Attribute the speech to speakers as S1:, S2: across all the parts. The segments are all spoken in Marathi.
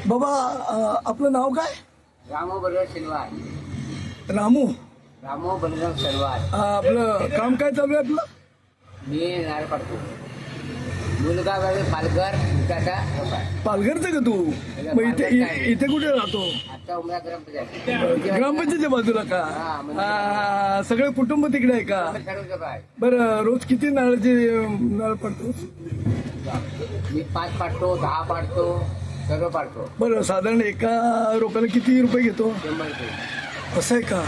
S1: बाबा आपलं नाव काय?
S2: रामो बलराम शनिवार.
S1: रामू.
S2: रामो बलराम शनिवार.
S1: आपलं काम काय चालू आहे आपलं?
S2: मी नारळ पाडतो. मुलगा वगैरे पालघर टाटा
S1: पालघरचं का तू? मग इथे कुठे राहतो?
S2: आता उमरा ग्रामपंचायत.
S1: ग्रामपंचायतीच्या बाजूला का? सगळे कुटुंब तिकडे आहे का?
S2: ठरवलं काय
S1: बरं, रोज किती नारळ पडतो?
S2: मी 5 पाडतो, 10 पाडतो, सर्व पाडतो.
S1: बरं, साधारण एका रोपाला किती रुपये घेतो?
S2: 100 रुपये.
S1: असं आहे का?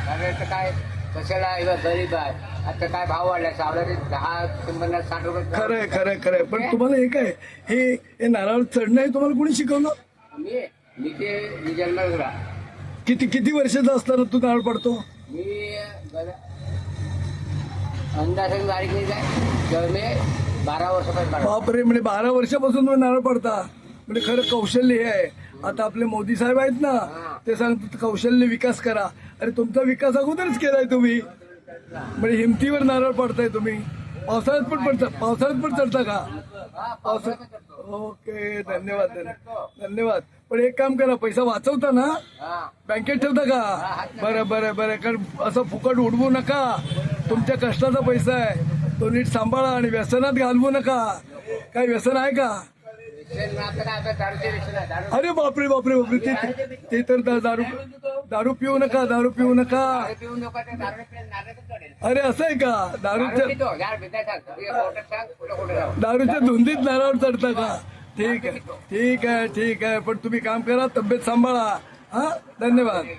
S2: कारण काय कशाला गरीब आहे. आता काय भाव वाढला सावळ्याचे 10, 100, 60 रुपये.
S1: खरंय खरंय खरंय. पण तुम्हाला हे काय हे नारळ चढणं हे तुम्हाला कोणी शिकवलं?
S2: मी ते जन्माला गेला.
S1: किती वर्षाचा असताना तू नारळ पडतो?
S2: मी अंदाजे तारीख नाही काय तर मी 12 वर्षापासून पाडतो.
S1: बापरे, म्हणजे 12 वर्षापासून तुम्ही नारळ पडता. म्हणजे खरं कौशल्य हे आहे. आता आपले मोदी साहेब आहेत ना, ते सांगतात कौशल्य विकास करा. अरे तुमचा विकास अगोदरच केलाय तुम्ही. म्हणजे हिमतीवर नारळ पडताय तुम्ही. पावसाळ्यात पण पडता? पावसाळ्यात पण चढता का? पावसाळ्यात. ओके, धन्यवाद धन्यवाद. पण एक काम करा, पैसा वाचवता ना, बँकेत ठेवता का? बरं बरं बरं. कारण असं फुकट उडवू नका. तुमच्या कष्टाचा पैसा आहे, तो नीट सांभाळा आणि व्यसनात घालवू नका. काही व्यसन आहे का? अरे बापरे बापरे बापरे. ते तर दारू पिऊ नका, दारू पिऊ नका. अरे असं आहे का? दारूच्या धुंदीत नारळावर चढता का? ठीक आहे ठीक आहे ठीक आहे. पण तुम्ही काम करा, तब्येत सांभाळा. हा, धन्यवाद.